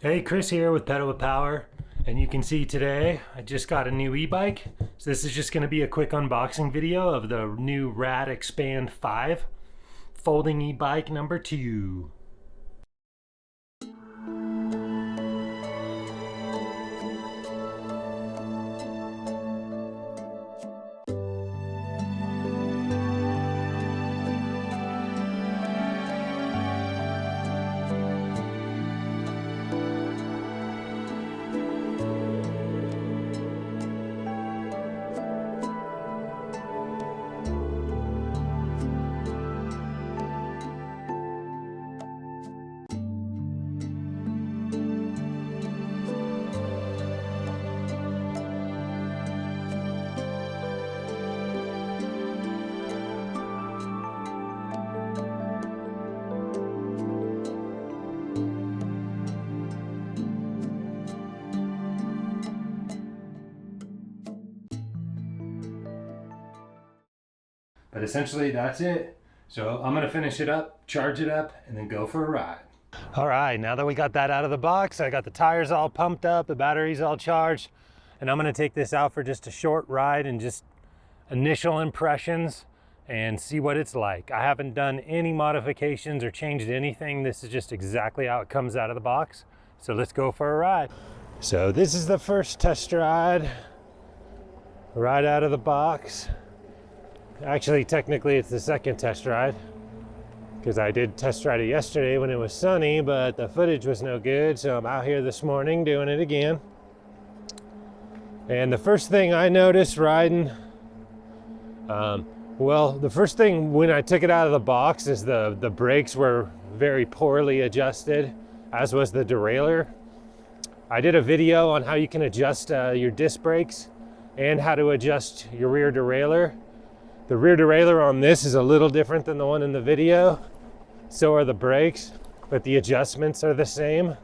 Hey, Chris here with Pedal with Power, and you can see today I just got a new e-bike. So this is just going to be a quick unboxing video of the new Rad Expand 5 folding e-bike number 2. But essentially that's it. So I'm gonna finish it up, charge it up, and then go for a ride. All right, now that we got that out of the box, I got the tires all pumped up, the battery's all charged, and I'm gonna take this out for just a short ride and just initial impressions and see what it's like. I haven't done any modifications or changed anything. This is just exactly how it comes out of the box. So let's go for a ride. So this is the first test ride, right out of the box. Actually, technically it's the second test ride because I did test ride it yesterday when it was sunny, but the footage was no good. So I'm out here this morning doing it again. And the first thing I noticed riding, well, the first thing when I took it out of the box is the brakes were very poorly adjusted, as was the derailleur. I did a video on how you can adjust your disc brakes and how to adjust your rear derailleur. The rear derailleur on this is a little different than the one in the video. So are the brakes, but the adjustments are the same.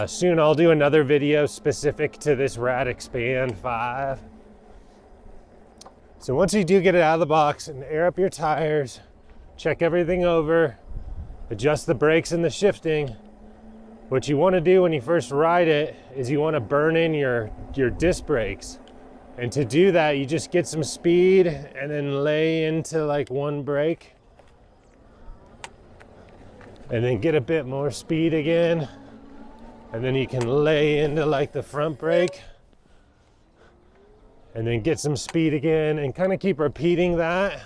Soon I'll do another video specific to this Rad Expand 5. So once you do get it out of the box and air up your tires, check everything over, adjust the brakes and the shifting, what you want to do when you first ride it is you want to burn in your disc brakes. And to do that, you just get some speed and then lay into like one brake. And then get a bit more speed again. And then you can lay into like the front brake. And then get some speed again and kind of keep repeating that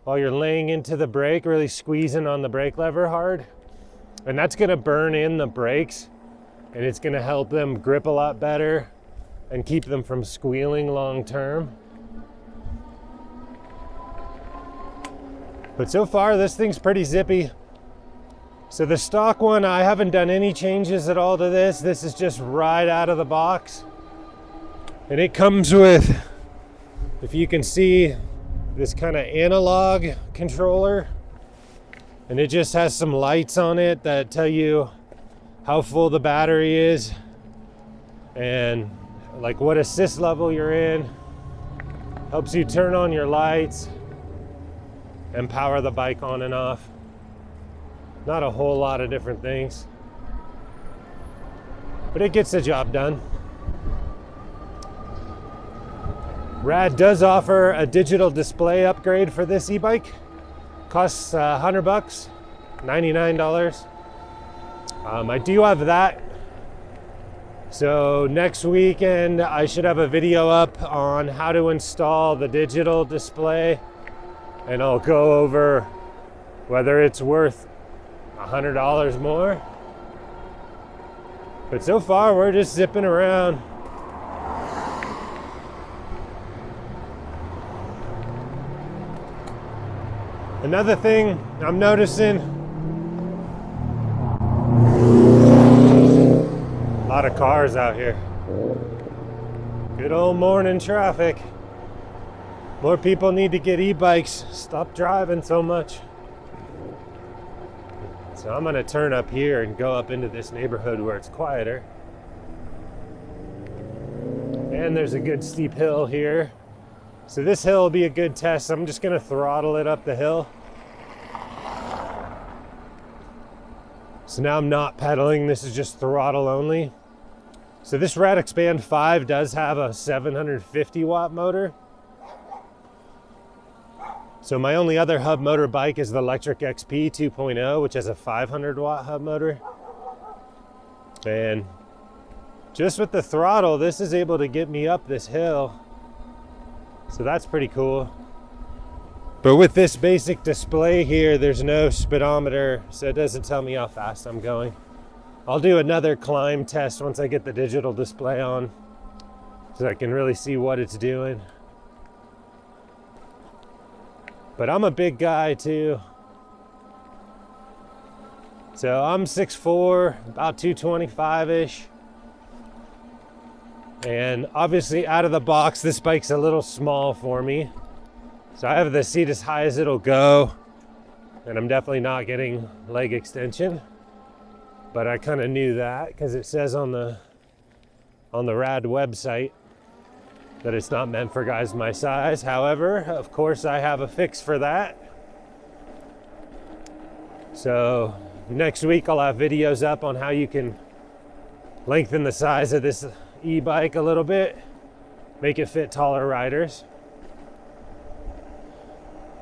while you're laying into the brake, really squeezing on the brake lever hard. And that's gonna burn in the brakes and it's gonna help them grip a lot better and keep them from squealing long term. But so far this thing's pretty zippy. So the stock one, I haven't done any changes at all to this. This is just right out of the box. And it comes with, if you can see, this kind of analog controller. And it just has some lights on it that tell you how full the battery is and like what assist level you're in. Helps you turn on your lights and power the bike on and off. Not a whole lot of different things, but it gets the job done. Rad does offer a digital display upgrade for this e-bike. Costs $100, $99. I do have that. So next weekend I should have a video up on how to install the digital display, and I'll go over whether it's worth $100 more. But so far we're just zipping around. Another thing I'm noticing, a lot of cars out here. Good old morning traffic. More people need to get e-bikes. Stop driving so much. So I'm gonna turn up here and go up into this neighborhood where it's quieter. And there's a good steep hill here. So this hill will be a good test. I'm just gonna throttle it up the hill. So now I'm not pedaling, this is just throttle only. So this Rad Expand 5 does have a 750 watt motor. So my only other hub motor bike is the Electric XP 2.0, which has a 500 watt hub motor. And just with the throttle, this is able to get me up this hill. So that's pretty cool. But with this basic display here, there's no speedometer, so it doesn't tell me how fast I'm going. I'll do another climb test once I get the digital display on, so I can really see what it's doing. But I'm a big guy too. So I'm 6'4", about 225-ish. And obviously out of the box, this bike's a little small for me. So I have the seat as high as it'll go, and I'm definitely not getting leg extension. But I kind of knew that because it says on the Rad website that it's not meant for guys my size. However, of course, I have a fix for that. So next week I'll have videos up on how you can lengthen the size of this e-bike a little bit, make it fit taller riders.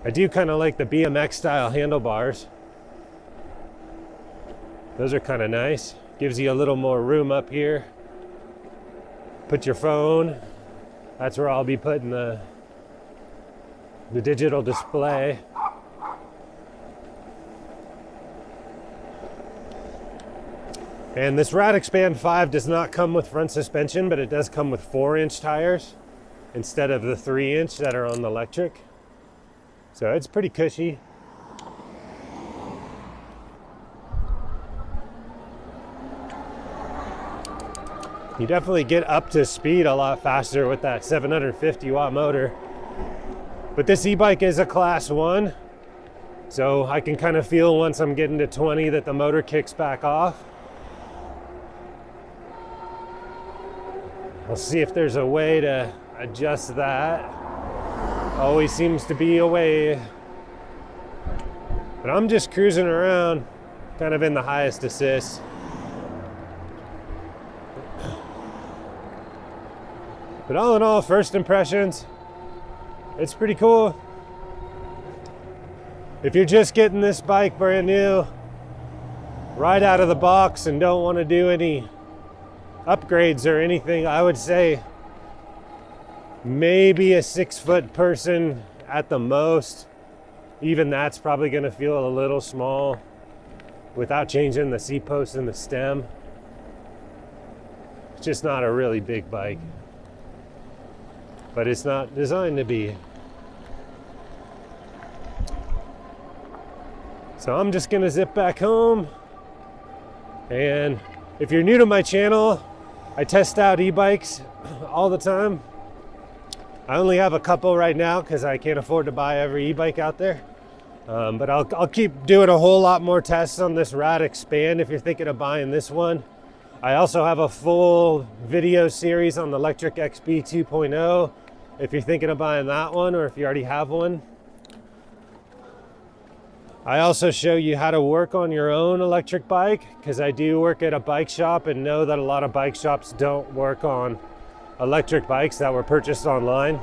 I do kind of like the BMX style handlebars. Those are kind of nice. Gives you a little more room up here. Put your phone. That's where I'll be putting the digital display. And this Rad Expand 5 does not come with front suspension, but it does come with 4-inch tires instead of the 3-inch that are on the electric. So it's pretty cushy. You definitely get up to speed a lot faster with that 750 watt motor. But this e-bike is a class 1, so I can kind of feel once I'm getting to 20 that the motor kicks back off. I'll see if there's a way to adjust that. Always seems to be a way. But I'm just cruising around, kind of in the highest assist. But all in all, first impressions, it's pretty cool. If you're just getting this bike brand new, right out of the box and don't want to do any upgrades or anything, I would say maybe a 6-foot person at the most. Even that's probably going to feel a little small without changing the seat post and the stem. It's just not a really big bike. But it's not designed to be. So I'm just gonna zip back home. And if you're new to my channel, I test out e-bikes all the time. I only have a couple right now because I can't afford to buy every e-bike out there. But I'll keep doing a whole lot more tests on this Rad Expand if you're thinking of buying this one. I also have a full video series on the Electric XP 2.0 if you're thinking of buying that one or if you already have one. I also show you how to work on your own electric bike because I do work at a bike shop and know that a lot of bike shops don't work on electric bikes that were purchased online.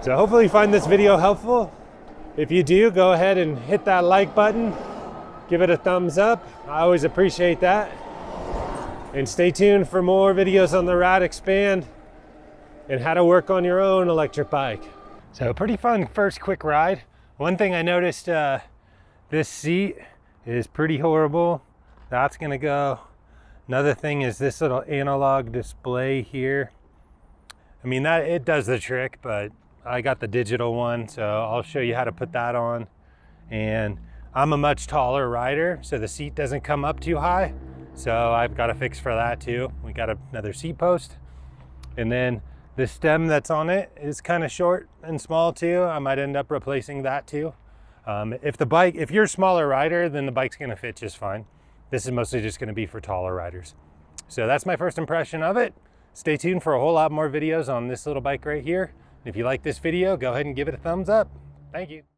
So hopefully you find this video helpful. If you do, go ahead and hit that like button. Give it a thumbs up. I always appreciate that. And stay tuned for more videos on the Rad Expand and how to work on your own electric bike. So pretty fun first quick ride. One thing I noticed, this seat is pretty horrible. That's gonna go. Another thing is this little analog display here. I mean, that it does the trick, but I got the digital one, so I'll show you how to put that on. And I'm a much taller rider, so the seat doesn't come up too high. So I've got a fix for that too. We got another seat post. And then the stem that's on it is kind of short and small too. I might end up replacing that too. If you're a smaller rider, then the bike's gonna fit just fine. This is mostly just gonna be for taller riders. So that's my first impression of it. Stay tuned for a whole lot more videos on this little bike right here. If you like this video, go ahead and give it a thumbs up. Thank you.